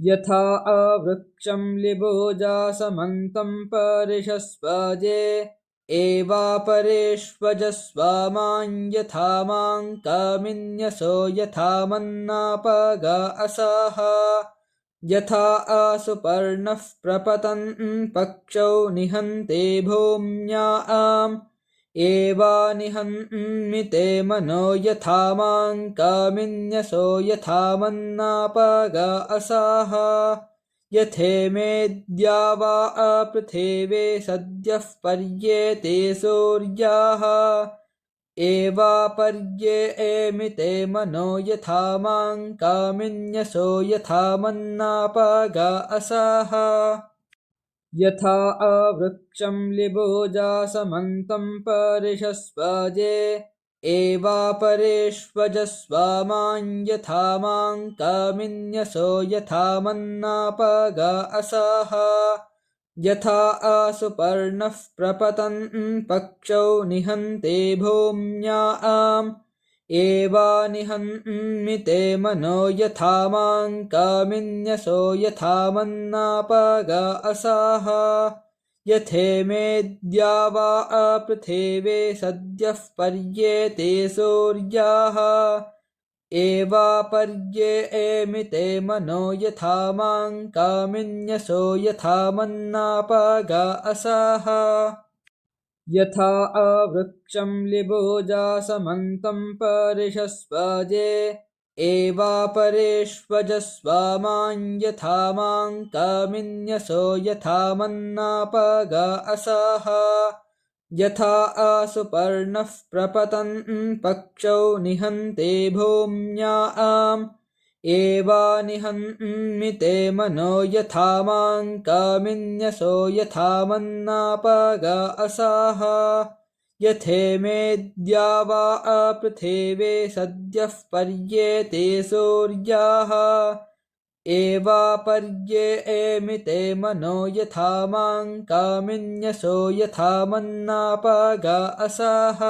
यथा वृक्षं लिबोजासमन्तं परिषस्वजे एवापरेष्वजस्वामां यथा मां कामिन्यसो यथा मन्नापग असाः यथा आसुपर्णः प्रपतन् पक्षौ निहन्ते भूम्याम् एवा निहन्मिते मनो यथा मां कामिन्यसो यथा मन्नापग असाः यथेमेद्या वा अपृथिवे सद्यः पर्येते सूर्याः एवा पर्येमिते मनो यथा मां कामिन्यसो यथा मन्नापग असाः यथा वृक्षं लिबोजासमन्तं परिषस्वजे एवापरेष्वजस्वामां यथा मां कामिन्यसो यथा मन्नापग असाः यथा आसुपर्णः प्रपतन् पक्षौ निहन्ते भूम्याम् एवा निहन्मिते मनो यथा मां कामिन्यसो यथा मन्नापग असाः यथेमेद्या वा अपृथिवे सद्यः पर्येते सूर्याः एवा पर्येमिते मनो यथा मां कामिन्यसो यथा मन्नापग असाः यथा वृक्षं लिबोजासमन्तं परिषस्वजे एवापरेष्वजस्वामां यथा मां कामिन्यसो यथा मन्नापग असाः यथा आसुपर्णः प्रपतन् पक्षौ निहन्ते भूम्याम् एवा निहन्मिते मनो यथा मां कामिन्यसो यथा मन्नापग असाः यथेमेद्या वा अपृथिवे सद्यः पर्येते सूर्याः एवा पर्येमिते मनो यथा मां कामिन्यसो यथा मन्नापग असाः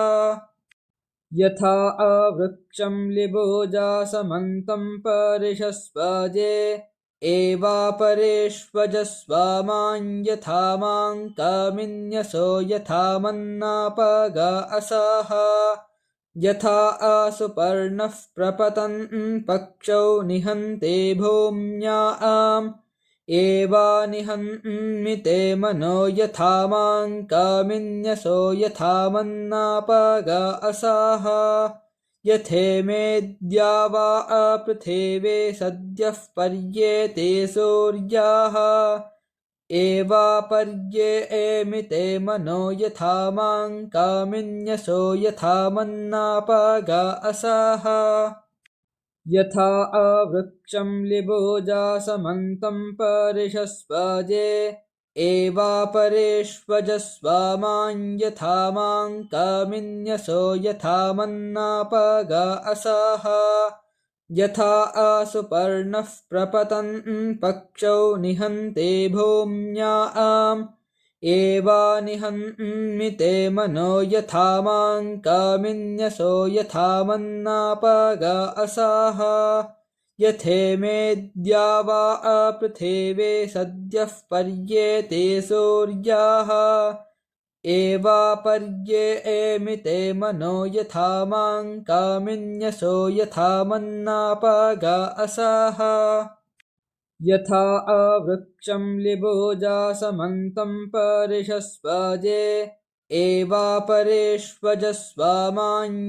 यथा वृक्षं लिबोजासमन्तं परिषस्वजे एवापरेष्वजस्वामां यथा मां कामिन्यसो यथा मन्नापग असाः यथा आसुपर्णः प्रपतन् पक्षौ निहन्ते भूम्याम् एवा निहन्मिते मनो यथा मां कामिन्यसो यथा मन्नापग असाः यथेमेद्या वा अपृथिवे सद्यः पर्येते सूर्याः एवा पर्येमिते मनो यथा मां कामिन्यसो यथा मन्नापग असाः यथा वृक्षं लिबोजासमन्तं परिषस्वजे एवापरेष्वजस्वामां यथा मां कामिन्यसो यथा मन्नापग असाः यथा आसुपर्णः प्रपतन् पक्षौ निहन्ते भूम्याम् एवा निहन्मिते मनो यथा मां कामिन्यसो यथा मन्नापग असाः यथेमेद्या वा अपृथिवे सद्यः पर्येते सूर्याः एवा पर्येमिते मनो यथा मां कामिन्यसो यथा मन्नापग असाः यथा वृक्षं लिबोजासमन्तं परिषस्वजे एवापरेष्वजस्वामां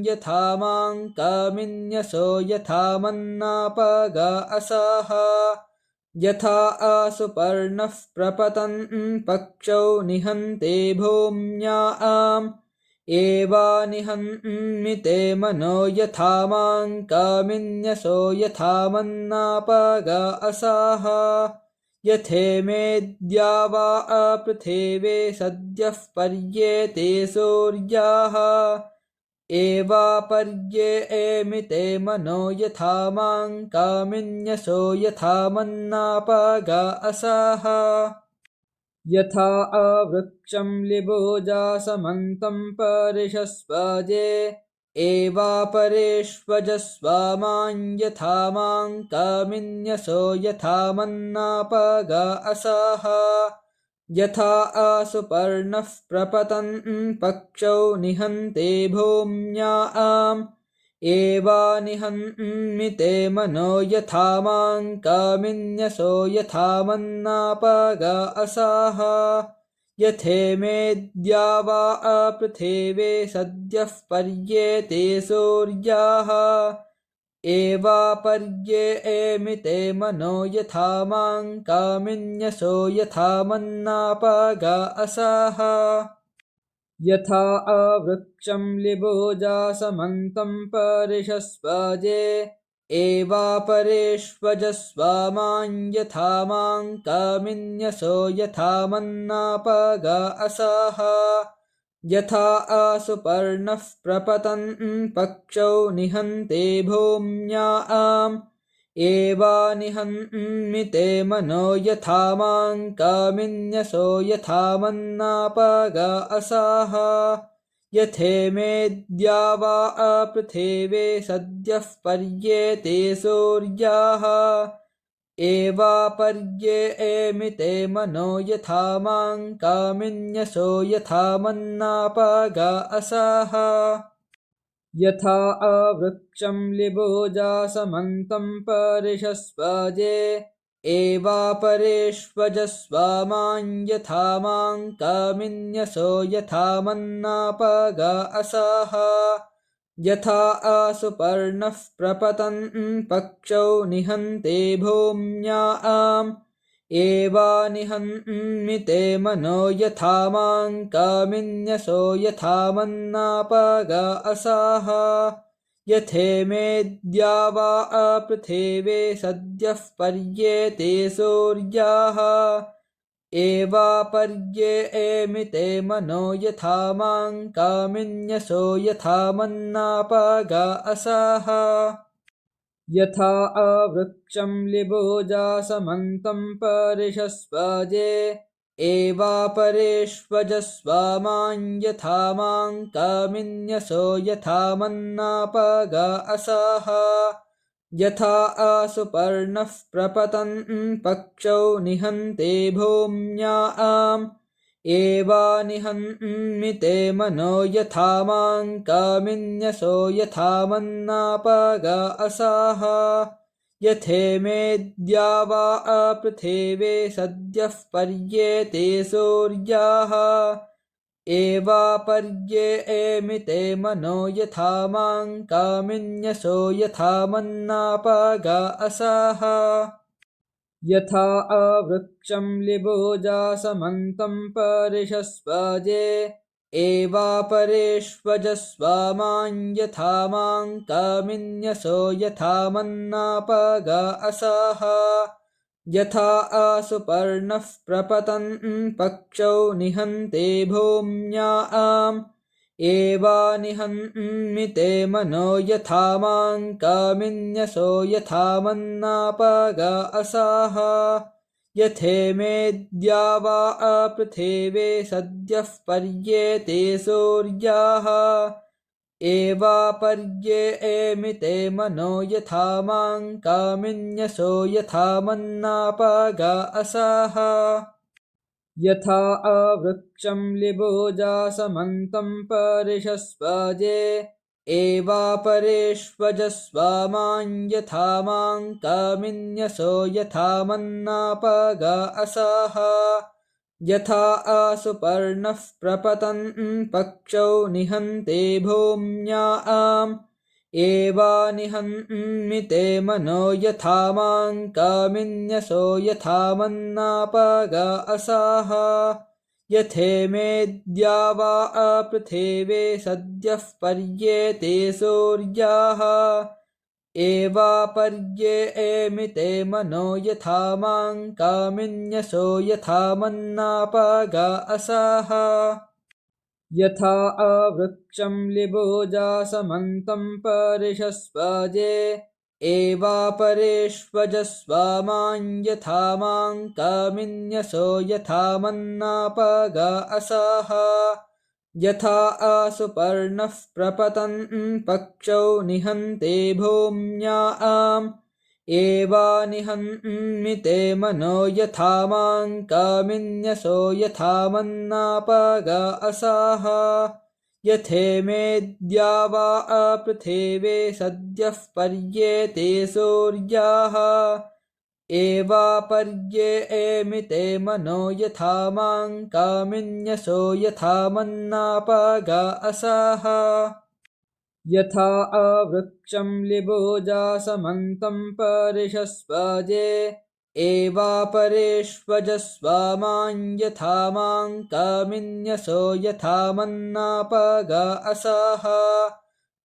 यथा मां कामिन्यसो यथा मन्नापग असाः यथा आसुपर्णः प्रपतन् पक्षौ निहन्ते भूम्याम् एवा निहन्मिते मनो यथा मां कामिन्यसो यथा मन्नापग असाः यथेमेद्या वा अपृथिवे सद्यः पर्येते सूर्याः एवा पर्येमिते मनो यथा मां कामिन्यसो यथा मन्नापग असाः यथा वृक्षं लिबोजासमन्तं परिषस्वजे एवापरेष्वजस्वामां यथा मां कामिन्यसो यथा मन्नापगा असाः यथा आसुपर्णः प्रपतन् पक्षौ निहन्ते भूम्याम् एवा निहन्मिते मनो यथा मां कामिन्यसो यथा मन्नापगा असाः यथेमेद्या वा अपृथिवे सद्यः पर्येते सूर्याः एवापर्येमिते मनो यथा मां कामिन्यसो यथा मन्नापगा असाः यथा आवृक्षं लिबोजासमन्तं परिषस्वजे एवापरेष्वजस्वामां यथा मां कामिन्यसो यथा मन्नापगा असाः यथा आसुपर्णः प्रपतन् पक्षौ निहन्ते भूम्याम् एवा निहन्मिते मनो यथा मां कामिन्यसो यथा मन्नापगा असाः यथेमेद्या वा अपृथिवे सद्यः पर्येते सूर्याः एवापर्येमिते मनो यथा मां कामिन्यसो यथा मन्नापगा असाः यथा आवृक्षं लिबोजासमन्तं परिषस्वजे एवापरेष्वजस्वामां यथा मां कामिन्यसो यथा मन्नापगा असाः यथा आसुपर्णः प्रपतन् पक्षौ निहन्ते भूम्याम् एवा निहन्मिते मनो यथा मां कामिन्यसो यथा मन्नापगा असाः यथेमेद्या वा अपृथिवे सद्यः पर्येते सूर्याः एवापर्येमिते मनो यथा मां कामिन्यसो यथा मन्नापगा असाः यथा आवृक्षं लिबोजासमन्तं परिषस्वजे एवापरेष्वजस्वामां यथा मां कामिन्यसो यथा मन्नापगा असाः यथा आसुपर्णः प्रपतन् पक्षौ निहन्ते भूम्याम् एवा निहन्मिते मनो यथा मां कामिन्यसो यथा मन्नापगा असाः यथेमेद्या वा अपृथिवे सद्यः पर्येते सूर्याः एवापर्येमिते मनो यथा मां कामिन्यसो यथा मन्नापगा असाः यथा आवृक्षं लिबोजासमन्तं परिषस्वजे एवापरेष्वजस्वामां यथा मां कामिन्यसो यथा मन्नापगा असाः यथा आसुपर्णः प्रपतन् पक्षौ निहन्ते भूम्याम् एवा निहन्मिते मनो यथा मां कामिन्यसो यथा मन्नापगा असाः यथेमेद्या वा अपृथिवे सद्यः पर्येते सूर्याः एवापर्येमिते मनो यथा मां कामिन्यसो यथा मन्नापगा असाः यथा आवृक्षं लिबोजासमन्तं परिषस्वजे एवापरेष्वजस्वामां यथा मां कामिन्यसो यथा मन्नापगा असाः यथा आसुपर्णः प्रपतन् पक्षौ निहन्ते भूम्याम् एवा निहन्मिते मनो यथा मां कामिन्यसो यथा मन्नापगा असाः यथेमेद्या वा अपृथिवे सद्यः पर्येते सूर्याः एवापर्येमिते मनो यथा मां कामिन्यसो यथा मन्नापगा असाः यथा आवृक्षं लिबोजासमन्तं परिषस्वजे एवापरेष्वजस्वामां यथा मां कामिन्यसो यथा मन्नापगा असाः यथा आसुपर्णः प्रपतन् पक्षौ निहन्ते भूम्याम् एवा निहन्मिते मनो यथा मां कामिन्यसो यथा मन्नापगा असाः यथेमेद्या वा अपृथिवे सद्यः पर्येते सूर्याः एवापर्ये एमिते मनो यथा मां कामिन्यसो यथा मन्नापगा असाः यथा आवृक्षं लिबोजासमन्तं परिषस्वजे एवापरेष्वजस्वामां यथा मां कामिन्यसो यथा मन्नापगा असाः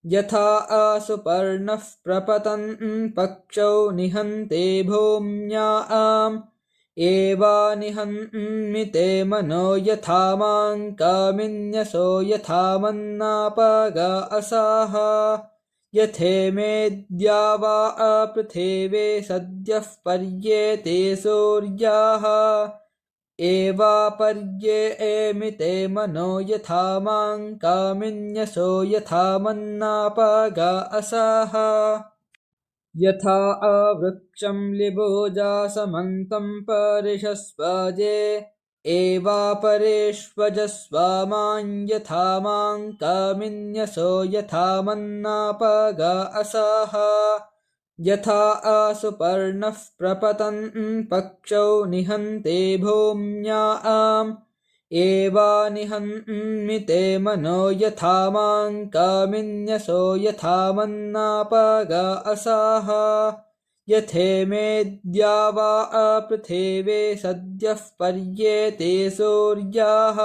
यथा आसुपर्णः प्रपतन् पक्षौ निहन्ते भूम्याम् एवा निहन्मिते मनो यथा मां कामिन्यसो यथा मन्नापगा असाः यथेमेद्या वा अपृथिवे सद्यः पर्येते सूर्याः एवापर्ये एमिते मनो यथा मां कामिन्यसो यथा मन्नापगा असाः यथा आवृक्षं लिबोजासमन्तं परिषस्वजे एवापरेष्वजस्वामां यथा मां कामिन्यसो यथा मन्नापगा असाः यथा आसुपर्णः प्रपतन् पक्षौ निहन्ते भूम्याम् एवा निहन्मिते मनो यथा मां कामिन्यसो यथा मन्नापगा असाः यथेमेद्या वा अपृथिवे सद्यः पर्येते सूर्याः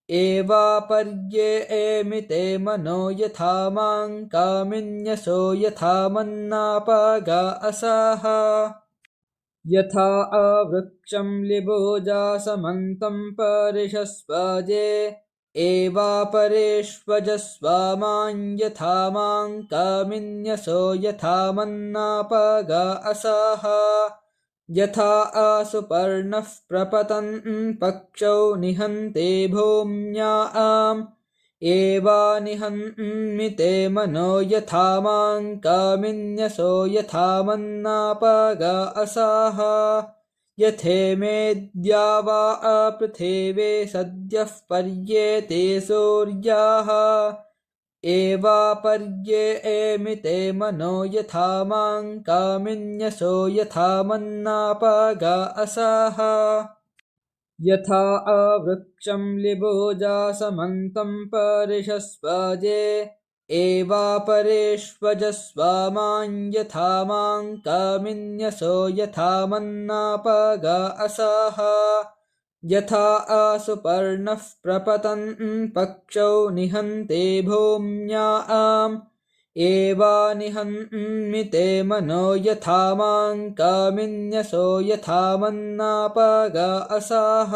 एवापर्ये एमिते मनो यथा मां कामिन्यसो यथा मन्नापगा असाः यथा आवृक्षं लिबोजासमन्तं परिषस्वजे एवापरेष्वजस्वामां यथा मां कामिन्यसो यथा मन्नापगा असाः यथा आसुपर्णः प्रपतन् पक्षौ निहन्ते भूम्याम् एवा निहन्मिते मनो यथा मां कामिन्यसो यथा मन्नापगा असाः यथेमेद्या वा अपृथिवे सद्यः पर्येते सूर्याः एवापर्ये एमिते मनो यथा मां कामिन्यसो यथा मन्नापगा असाः यथा आवृक्षं लिबोजासमन्तं परिषस्वजे एवापरेष्वजस्वामां यथा मां कामिन्यसो यथा मन्नापगा असाः यथा आसुपर्णः प्रपतन् पक्षौ निहन्ते भूम्याम् एवा निहन्मिते मनो यथा मां कामिन्यसो यथा मन्नापगा असाः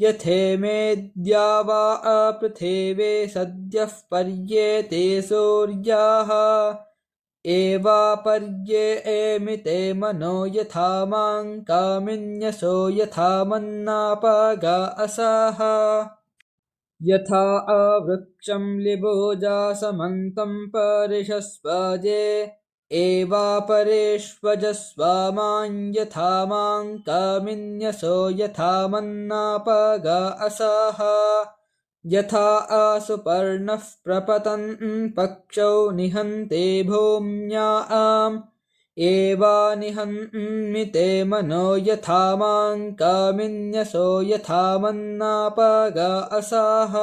यथेमेद्या वा अपृथिवे सद्यः पर्येते सूर्याः एवापर्ये एमिते मनो यथा मां कामिन्यसो यथा मन्नापगा असाः यथा आवृक्षं लिबोजासमन्तं परिषस्वजे एवापरेष्वजस्वामां यथा मां कामिन्यसो यथा मन्नापगा असाः यथा आसुपर्णः प्रपतन् पक्षौ निहन्ते भूम्याम् एवा निहन्मिते मनो यथा मां कामिन्यसो यथा मन्नापगा असाः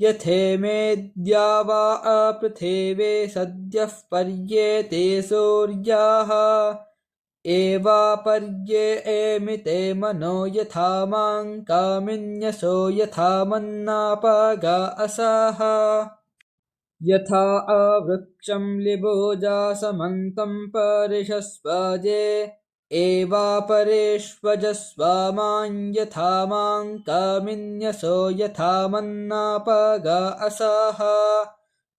यथेमेद्या वा अपृथिवे सद्यः पर्येते सूर्याः एवापर्ये एमिते मनो यथा मां कामिन्यसो यथा मन्नापगा असाः यथा आवृक्षं लिबोजासमन्तं परिषस्वजे एवापरेष्वजस्वामां यथा मां कामिन्यसो यथा मन्नापगा असाः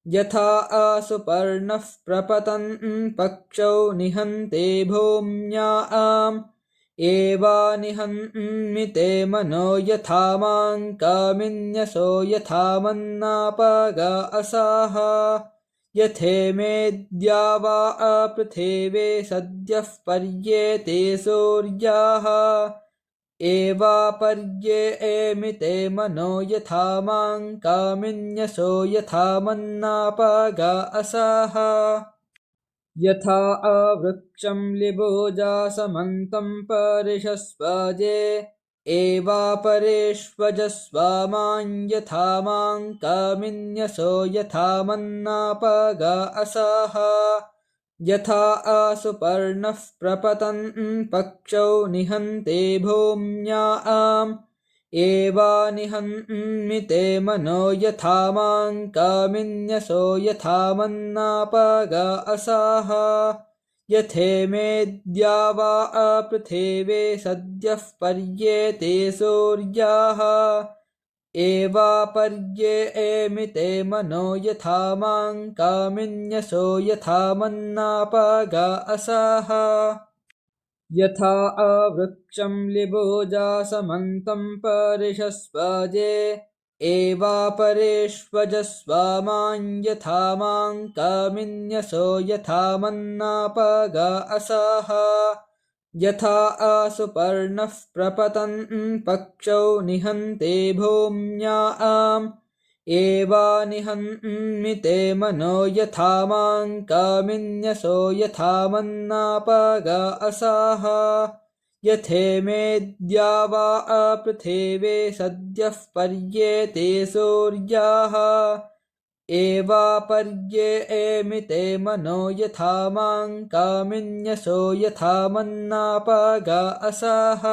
यथा आसुपर्णः प्रपतन् पक्षौ निहन्ते भूम्याम् एवानिहन्मिते मनो यथा मां कामिन्यसो यथा मन्नापगा असाः यथेमेद्या वा अपृथिवे सद्यः पर्येते सूर्याः एवापर्ये एमिते मनो यथा मां कामिन्यसो यथा मन्नापगा असाः यथा आवृक्षं लिबोजासमन्तं परिषस्वजे एवापरेष्वजस्वामां यथा मां कामिन्यसो यथा मन्नापगा असाः यथा आसुपर्णः प्रपतन् पक्षौ निहन्ते भूम्याम् एवानिहन्मिते मनो यथा मां कामिन्यसो यथा मन्नापगा असाः यथेमेद्या वा अपृथिवे सद्यः पर्येते सूर्याः एवापर्ये एमिते मनो यथा मां कामिन्यसो यथा मन्नापगा असाः यथा आवृक्षं लिबोजासमन्तं परिषस्वजे एवापरेष्वजस्वामां यथा मां कामिन्यसो यथा मन्नापगा असाः यथा आसुपर्णः प्रपतन् पक्षौ निहन्ते भूम्याम् एवानिहन्मिते मनो यथा मां कामिन्यसो यथा मन्नापगा असाः यथेमेद्या वा अपृथिवे सद्यः पर्येते सूर्याः एवापर्ये एमिते मनो यथा मां कामिन्यसो यथा मन्नापगा असाः।